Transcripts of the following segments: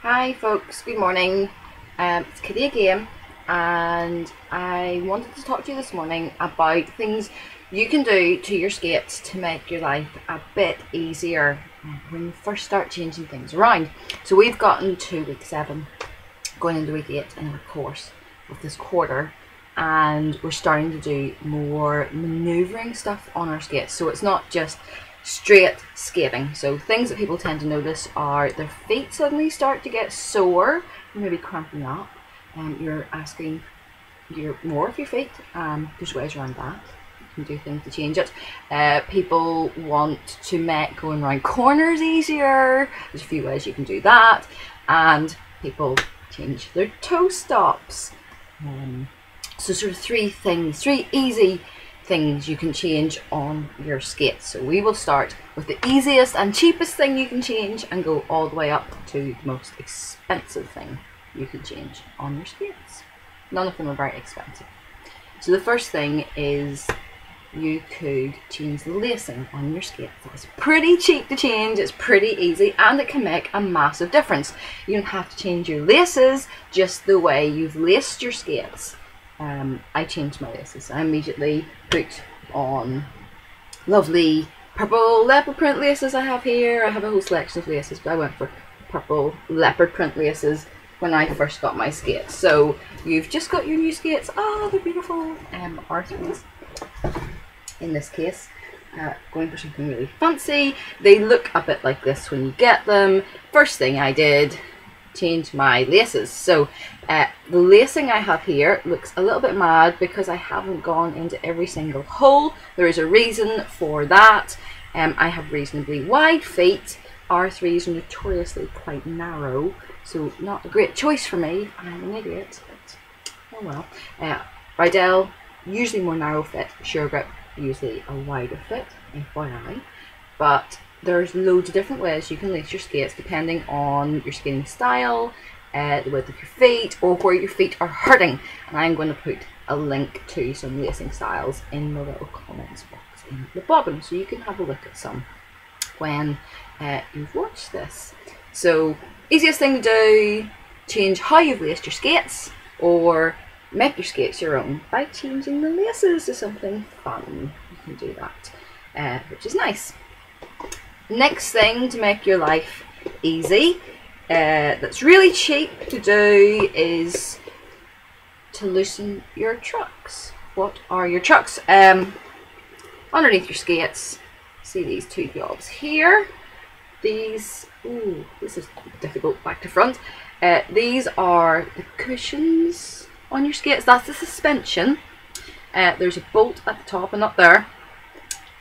Hi folks, good morning. It's Kitty again, and I wanted to talk to you this morning about things you can do to your skates to make your life a bit easier when you first start changing things around. So we've gotten to week 7, going into week 8 in our course of this quarter, and we're starting to do more manoeuvring stuff on our skates. So it's not just straight skating. So things that people tend to notice are their feet suddenly start to get sore, or maybe cramping up. You're asking more of your feet. There's ways around that. You can do things to change it. People want to make going around corners easier. There's a few ways you can do that. And people change their toe stops. So sort of three easy things you can change on your skates. So we will start with the easiest and cheapest thing you can change and go all the way up to the most expensive thing you can change on your skates. None of them are very expensive. So the first thing is you could change the lacing on your skates. It's pretty cheap to change, it's pretty easy, and it can make a massive difference. You don't have to change your laces just the way you've laced your skates. I changed my laces. I immediately put on lovely purple leopard print laces I have here. I have a whole selection of laces, but I went for purple leopard print laces when I first got my skates. So you've just got your new skates. Oh, they're beautiful. R3s in this case. Going for something really fancy. They look a bit like this when you get them. First thing I did, change my laces. So the lacing I have here looks a little bit mad because I haven't gone into every single hole. There is a reason for that. I have reasonably wide feet. R3s are notoriously quite narrow, so not a great choice for me. I'm an idiot, but oh well. Rydell, usually more narrow fit. Shero grip, usually a wider fit, FYI. But there's loads of different ways you can lace your skates depending on your skating style, the width of your feet, or where your feet are hurting. And I'm going to put a link to some lacing styles in the little comments box in the bottom, so you can have a look at some when you've watched this. So easiest thing to do, change how you've laced your skates, or make your skates your own by changing the laces to something fun. You can do that, which is nice. Next thing to make your life easy, that's really cheap to do, is to loosen your trucks. What are your trucks? Underneath your skates, see these two jobs here. These, ooh, this is difficult, back to front. These are the cushions on your skates. That's the suspension. There's a bolt at the top and up there.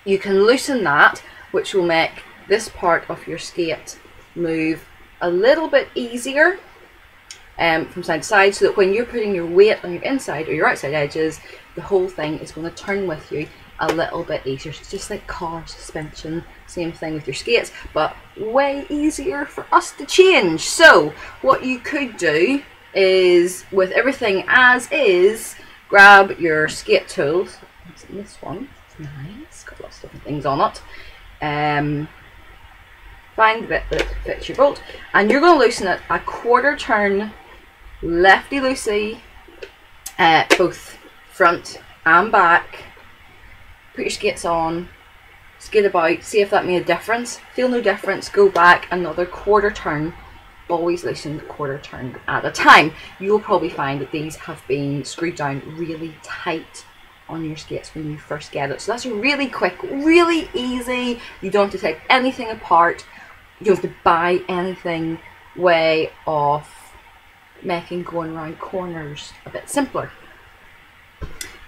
You can loosen that, which will make this part of your skate move a little bit easier from side to side, so that when you're putting your weight on your inside or your outside edges, the whole thing is going to turn with you a little bit easier. It's just like car suspension, same thing with your skates, but way easier for us to change. So what you could do is, with everything as is, grab your skate tools. This one, it's nice, got lots of different things on it. Find the bit that fits your bolt, and you're going to loosen it a quarter turn, lefty-loosey, both front and back. Put your skates on, skate about, see if that made a difference. Feel no difference, go back another quarter turn. Always loosen a quarter turn at a time. You'll probably find that these have been screwed down really tight on your skates when you first get it. So that's really quick, really easy. You don't have to take anything apart. You don't have to buy anything, way off making going around corners a bit simpler.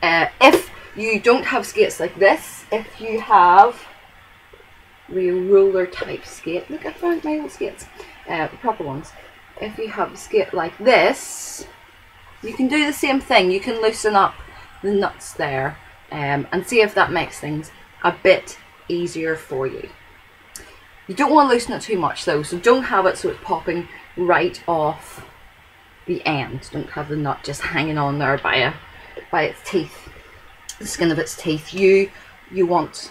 If you don't have skates like this, if you have the roller type skate, look, I found my old skates, the proper ones. If you have a skate like this, you can do the same thing. You can loosen up the nuts there and see if that makes things a bit easier for you. You don't want to loosen it too much though, so don't have it so it's popping right off the end. Don't have the nut just hanging on there by its teeth, the skin of its teeth. You want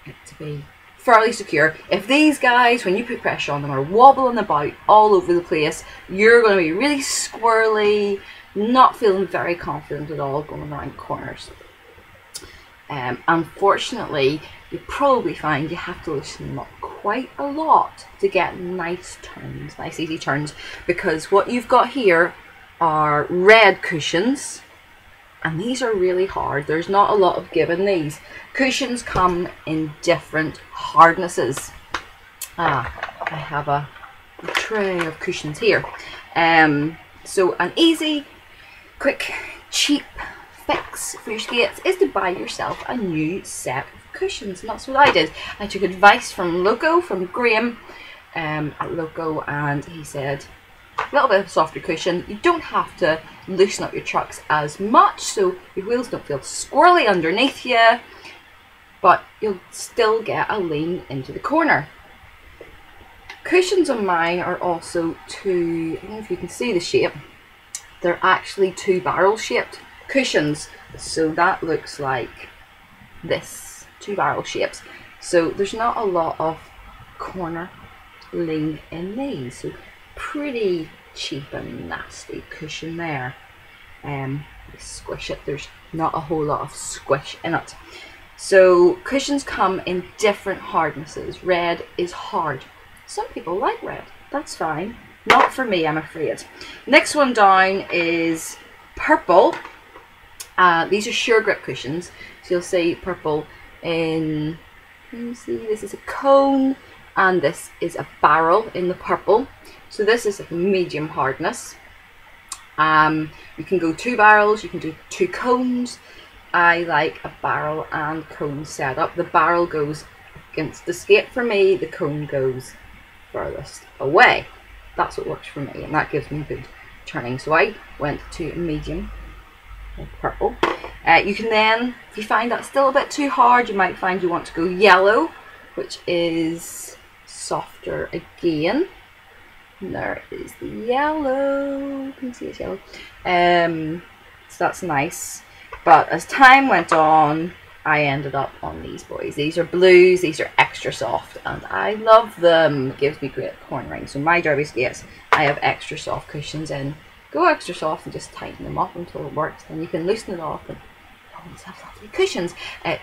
it to be fairly secure. If these guys, when you put pressure on them, are wobbling about all over the place, you're going to be really squirrely, not feeling very confident at all going around corners. Unfortunately, you probably find you have to loosen them up quite a lot to get nice turns, nice easy turns, because what you've got here are red cushions, and these are really hard. There's not a lot of give in these. Cushions come in different hardnesses. I have a tray of cushions here. So an easy, quick, cheap fix for your skates is to buy yourself a new set of cushions, and that's what I did. I took advice from Graham at Loco, and he said a little bit of a softer cushion. You don't have to loosen up your trucks as much, so your wheels don't feel squirrely underneath you, but you'll still get a lean into the corner. Cushions on mine are also two, I don't know if you can see the shape, they're actually two barrel shaped cushions, so that looks like this, two barrel shapes, so there's not a lot of corner lean in these, so pretty cheap and nasty cushion there. Squish it, there's not a whole lot of squish in it. So cushions come in different hardnesses. Red is hard. Some people like red, that's fine. Not for me, I'm afraid. Next one down is purple. These are Sure Grip cushions. So you'll see purple in, let me see, this is a cone and this is a barrel in the purple. So this is a medium hardness. You can go two barrels, you can do two cones. I like a barrel and cone setup. The barrel goes against the skate for me, the cone goes furthest away. That's what works for me, and that gives me good turning. So I went to a medium purple. You can then, if you find that still a bit too hard, you might find you want to go yellow, which is softer again. And there is the yellow. You can see it's yellow. So that's nice. But as time went on, I ended up on these boys. These are blues. These are extra soft, and I love them. It gives me great cornering. So my derby skates, I have extra soft cushions in. Go extra soft and just tighten them up until it works. Then you can loosen it off and always have lovely cushions.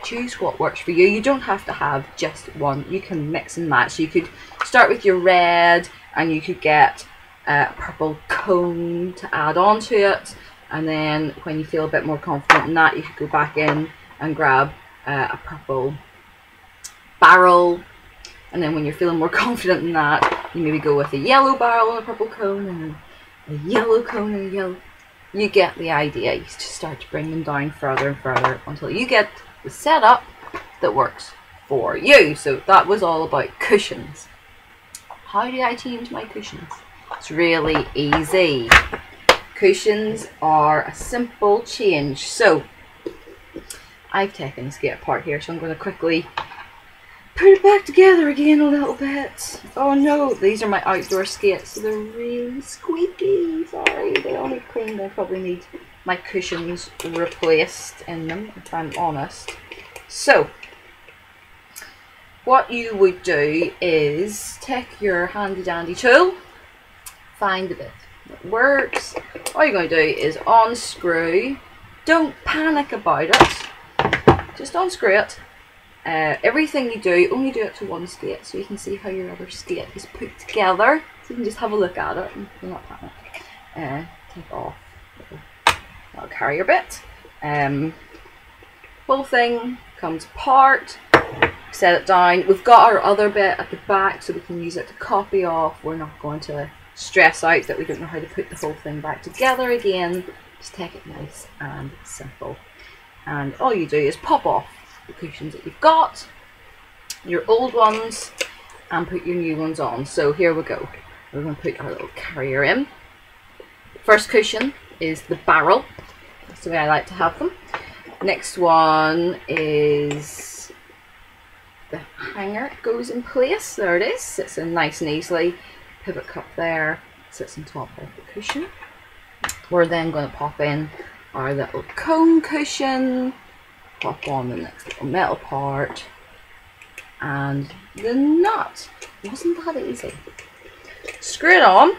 Choose what works for you. You don't have to have just one. You can mix and match. You could start with your red, and you could get a purple cone to add on to it. And then when you feel a bit more confident in that, you could go back in and grab a purple barrel. And then when you're feeling more confident in that, you maybe go with a yellow barrel and a purple cone, and then a yellow cone and a yellow. You get the idea. You just start to bring them down further and further until you get the setup that works for you. So that was all about cushions. How do I change my cushions? It's really easy. Cushions are a simple change. So I've taken the skate apart here, so I'm going to quickly put it back together again a little bit. Oh no, these are my outdoor skates, so they're really squeaky. Sorry, they all need cleaned. I probably need my cushions replaced in them, if I'm honest. So what you would do is take your handy dandy tool, find the bit that works. All you're going to do is unscrew. Don't panic about it, just unscrew it. Everything you do, only do it to one skate, so you can see how your other skate is put together. So you can just have a look at it and do not panic. Take off that carrier bit. Whole thing comes apart. Set it down. We've got our other bit at the back, so we can use it to copy off. We're not going to stress out that we don't know how to put the whole thing back together again. Just take it nice and simple. And all you do is pop off the cushions that you've got, your old ones, and put your new ones on. So here we go. We're going to put our little carrier in. First cushion is the barrel. That's the way I like to have them. Next one is the hanger. It goes in place. There it is. Sits in nice and easily. Pivot cup there. Sits on top of the cushion. We're then going to pop in our little cone cushion. Pop on the next little metal part, and the nut. Wasn't that easy? Screw it on.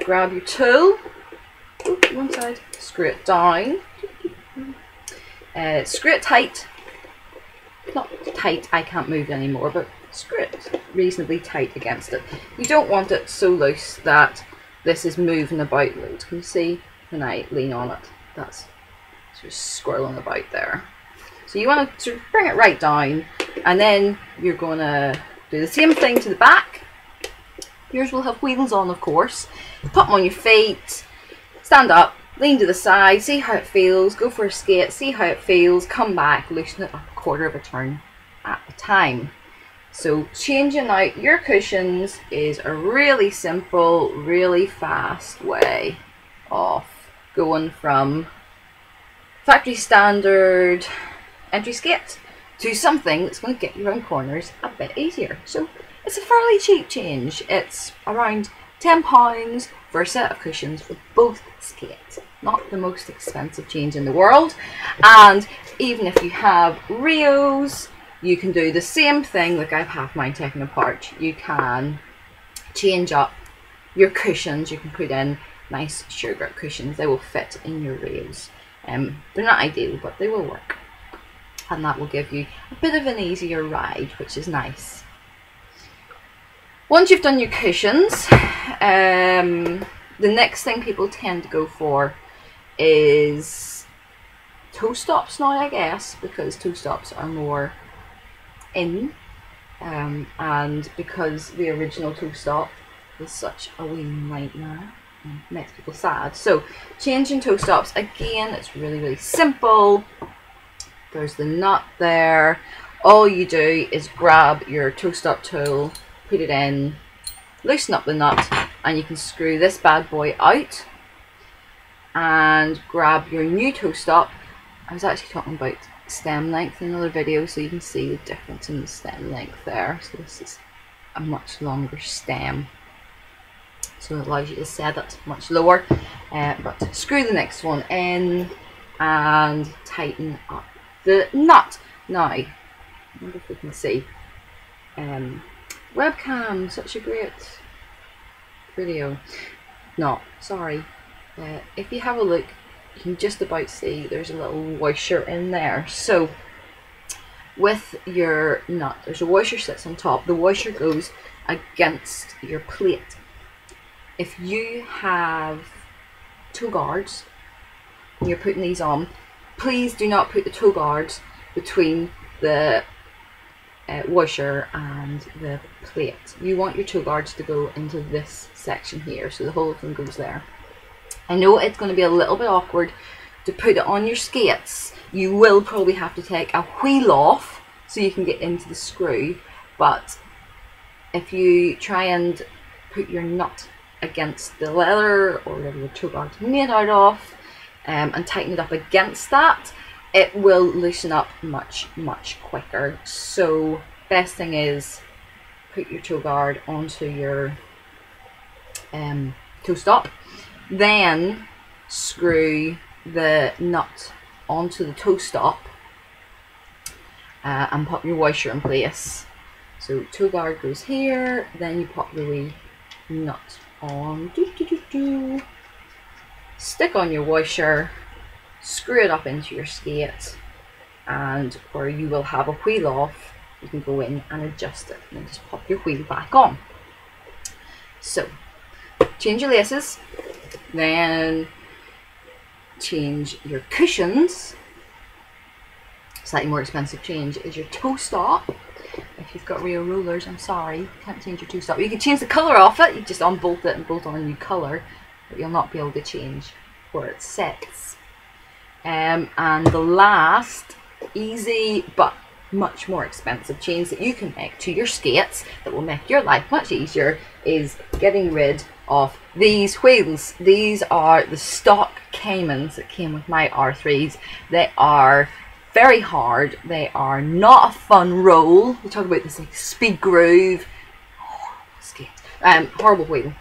Grab your tool. Oh, one side. Screw it down. Screw it tight. Not tight, I can't move anymore, but screw it reasonably tight against it. You don't want it so loose that this is moving about loads. Can you see when I lean on it? That's sort of swirling about there. So you want to sort of bring it right down, and then you're going to do the same thing to the back. Yours will have wheels on, of course. Put them on your feet, stand up, lean to the side, see how it feels, go for a skate, see how it feels, come back, loosen it up a quarter of a turn at a time. So changing out your cushions is a really simple, really fast way of going from factory standard entry skate to something that's going to get you around corners a bit easier. So it's a fairly cheap change. It's around £10 for a set of cushions for both skates. Not the most expensive change in the world. And even if you have Rios, you can do the same thing. Like I've half mine taken apart. You can change up your cushions. You can put in nice sheer grip cushions. They will fit in your Rios. They're not ideal, but they will work. And that will give you a bit of an easier ride, which is nice. Once you've done your cushions, the next thing people tend to go for is toe stops now, I guess, because toe stops are more in, and because the original toe stop was such a wee nightmare and makes people sad. So changing toe stops, again, it's really, really simple. There's the nut there. All you do is grab your toe stop tool, put it in, loosen up the nut, and you can screw this bad boy out and grab your new toe stop. I was actually talking about stem length in another video, so you can see the difference in the stem length there. So this is a much longer stem, so it allows you to set it much lower, but screw the next one in and tighten up the nut. Now, I wonder if we can see. Webcam, such a great video. No, sorry. If you have a look, you can just about see there's a little washer in there. So with your nut, there's a washer sits on top. The washer goes against your plate. If you have toe guards and you're putting these on, please do not put the toe guards between the washer and the plate. You want your toe guards to go into this section here, so the whole thing goes there. I know it's going to be a little bit awkward to put it on your skates. You will probably have to take a wheel off so you can get into the screw, but if you try and put your nut against the leather or whatever your toe guard's made out of, and tighten it up against that, it will loosen up much, much quicker. So best thing is put your toe guard onto your toe stop, then screw the nut onto the toe stop, and pop your washer in place. So toe guard goes here, then you pop the wee nut on, stick on your washer, screw it up into your skate, and where you will have a wheel off, you can go in and adjust it and then just pop your wheel back on. So change your laces, then change your cushions. Slightly more expensive change is your toe stop. If you've got real rollers, I'm sorry, you can't change your toe stop. You can change the colour off it, you just unbolt it and bolt on a new colour, but you'll not be able to change where it sits. And the last easy but much more expensive change that you can make to your skates that will make your life much easier is getting rid of these wheels. These are the stock Caymans that came with my R3s. They are very hard. They are not a fun roll. We talk about this like speed groove. Horrible skate. Horrible wheel.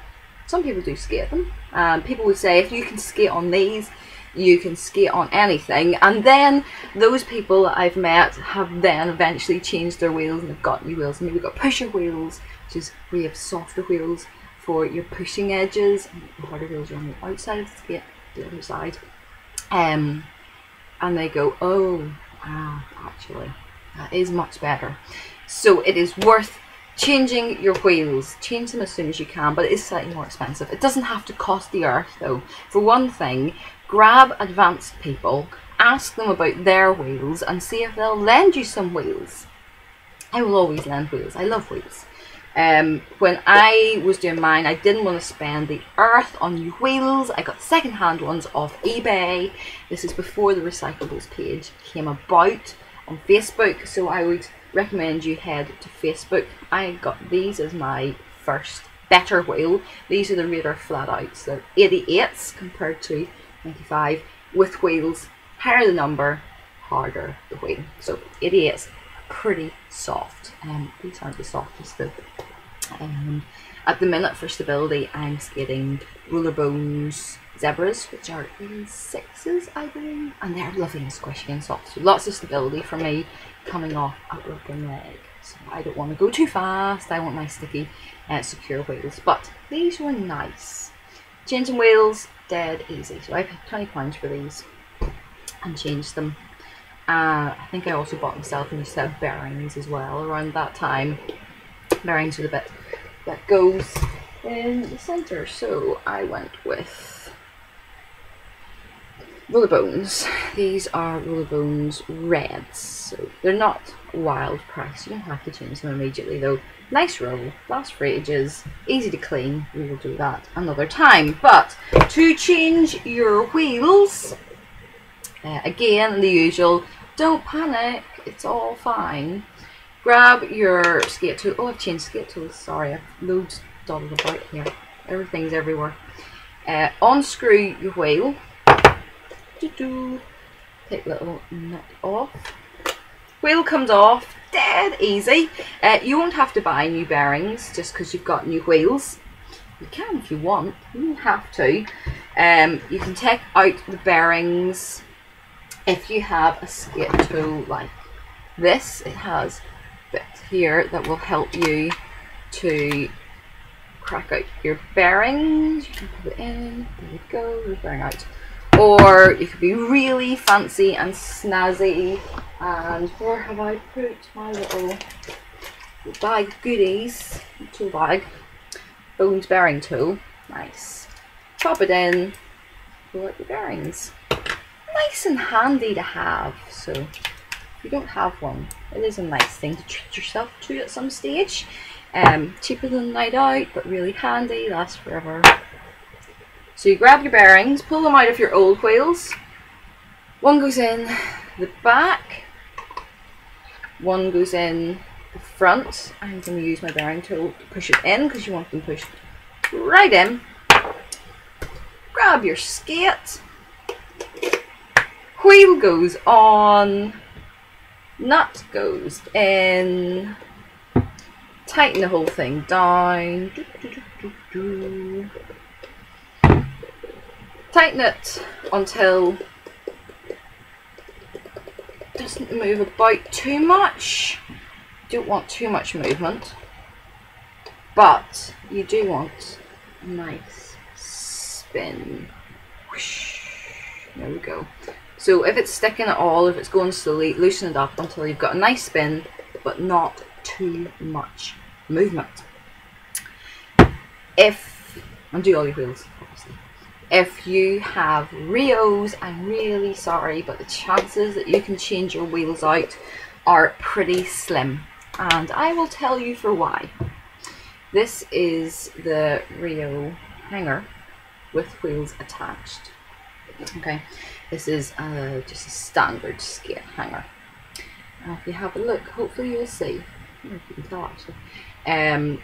Some people do skate them. People would say if you can skate on these, you can skate on anything. And then those people that I've met have then eventually changed their wheels and they've got new wheels. And maybe got pusher wheels, which is where you have softer wheels for your pushing edges, and the harder wheels are on the outside of the skate, the other side. And they go, oh wow, actually that is much better. So it is worth changing your wheels. Change them as soon as you can, but it is slightly more expensive. It doesn't have to cost the earth though. For one thing, grab advanced people, ask them about their wheels and see if they'll lend you some wheels. I will always lend wheels. I love wheels. When I was doing mine, I didn't want to spend the earth on new wheels. I got second-hand ones off eBay. This is before the recyclables page came about on Facebook, so I would recommend you head to Facebook. I got these as my first better wheel. These are the Raider flat outs. They're 88s compared to 95 with wheels. Higher the number, harder the wheel. So 88s, pretty soft. These aren't the softest though. At the minute for stability, I'm skating Roller Bones Zebras, which are 86s, I believe, and they're lovely and squishy and soft. So lots of stability for me coming off a broken leg. So I don't want to go too fast. I want my sticky, secure wheels. But these were nice. Changing wheels, dead easy. So I paid £20 for these and changed them. I think I also bought myself a new set of bearings as well around that time. Bearings are the bit that goes in the centre. So I went with Roller Bones. These are Roller Bones Reds. So they're not wild price. You don't have to change them immediately though. Nice roll, last for ages, easy to clean. We will do that another time. But to change your wheels, again, the usual, don't panic, it's all fine. Grab your skate tool. Oh, I've changed skate tools, sorry, I've loads dotted about here. Everything's everywhere. Unscrew your wheel. Take the little nut off. Wheel comes off, dead easy. You won't have to buy new bearings just because you've got new wheels. You can if you want, you don't have to. You can take out the bearings if you have a skate tool like this. It has bits here that will help you to crack out your bearings. You can put it in, there you go, the bearing out. Or you could be really fancy and snazzy. And where have I put my little bag of goodies? Tool bag. Bones bearing tool. Nice. Pop it in. Pull out your bearings. Nice and handy to have. So if you don't have one, it is a nice thing to treat yourself to at some stage. Cheaper than a night out, but really handy. Lasts forever. So you grab your bearings, pull them out of your old wheels. One goes in the back, one goes in the front. I'm going to use my bearing tool to push it in because you want them pushed right in. Grab your skate, wheel goes on, nut goes in, tighten the whole thing down. Tighten it until it doesn't move about too much. You don't want too much movement, but you do want a nice spin. Whoosh. There we go. So if it's sticking at all, if it's going slowly, loosen it up until you've got a nice spin, but not too much movement. And do all your wheels, obviously. If you have Rios, I'm really sorry, but the chances that you can change your wheels out are pretty slim. And I will tell you for why. This is the Rio hanger with wheels attached. Okay, this is just a standard skate hanger. Now if you have a look, hopefully you'll see. I don't know if you can tell actually.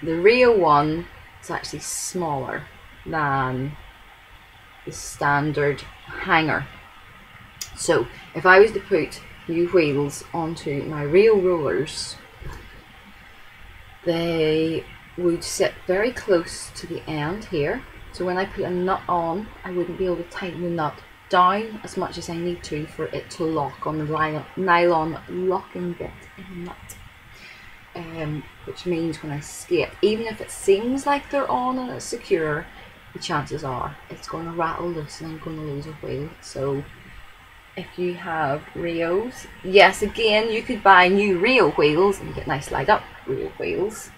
The Rio one is actually smaller than the standard hanger. So if I was to put new wheels onto my Rio rollers, they would sit very close to the end here. So when I put a nut on, I wouldn't be able to tighten the nut down as much as I need to for it to lock on the nylon locking bit in the nut. Which means when I skate, even if it seems like they're on and it's secure, the chances are it's going to rattle loose and I'm going to lose a wheel. So if you have Rios, yes, again, you could buy new Rio wheels and you get nice light up Rio wheels.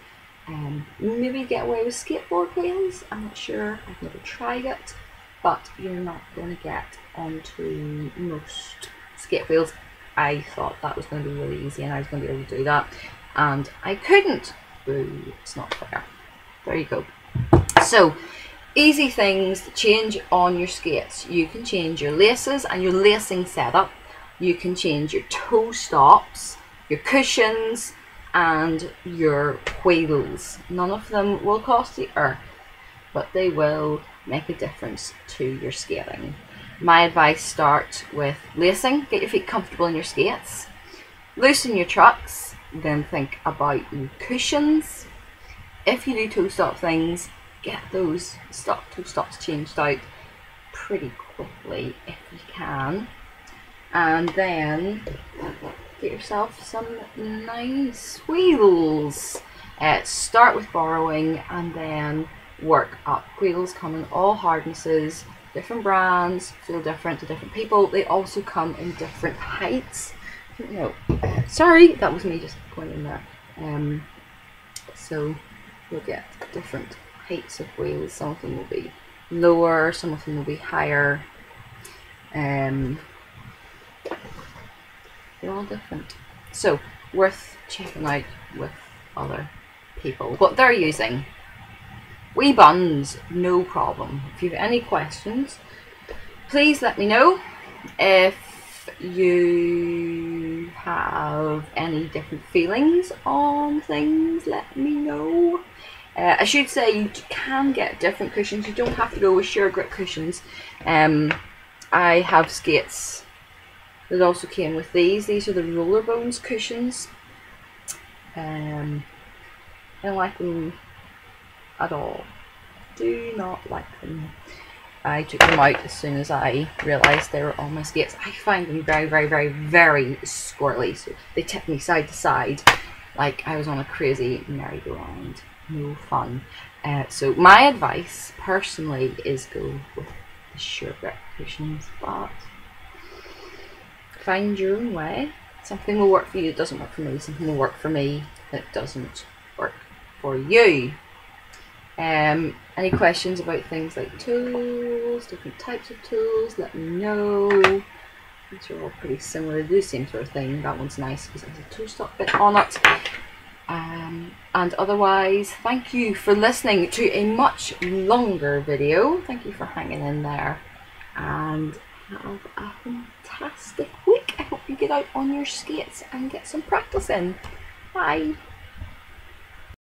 Maybe get away with skateboard wheels, I'm not sure, I've never tried it, but you're not going to get onto most skate wheels. I thought that was going to be really easy and I was going to be able to do that, and I couldn't. Boo, it's not fair. There you go. So, easy things to change on your skates. You can change your laces and your lacing setup. You can change your toe stops, your cushions, and your wheels. None of them will cost the earth, but they will make a difference to your skating. My advice: start with lacing, get your feet comfortable in your skates, loosen your trucks, then think about your cushions. If you do toe stop things, get those toe stops changed out pretty quickly if you can, and then get yourself some nice wheels. Start with borrowing and then work up. Wheels come in all hardnesses, different brands, feel different to different people. They also come in different heights. Sorry, that was me just going in there. So you'll get different heights of wheels. Some of them will be lower, some of them will be higher. They're all different. So worth checking out with other people what they're using. Wee buns, no problem. If you have any questions, please let me know. If you have any different feelings on things, let me know. I should say you can get different cushions. You don't have to go with sheer grip cushions. I have skates that also came with these. These are the roller bones cushions. I don't like them at all. Do not like them. I took them out as soon as I realised they were on my skates. I find them very, very, very, very squirrely. So they tip me side to side like I was on a crazy merry-go-round. No fun. So my advice personally is go with the sheer grip cushions, but find your own way. Something will work for you, it doesn't work for me. Something will work for me, it doesn't work for you. Any questions about things like tools, different types of tools, let me know. These are all pretty similar, they do the same sort of thing. That one's nice because it has a toe stop bit on it. And otherwise, thank you for listening to a much longer video. Thank you for hanging in there, and have a fantastic week. I hope you get out on your skates and get some practice in. Bye.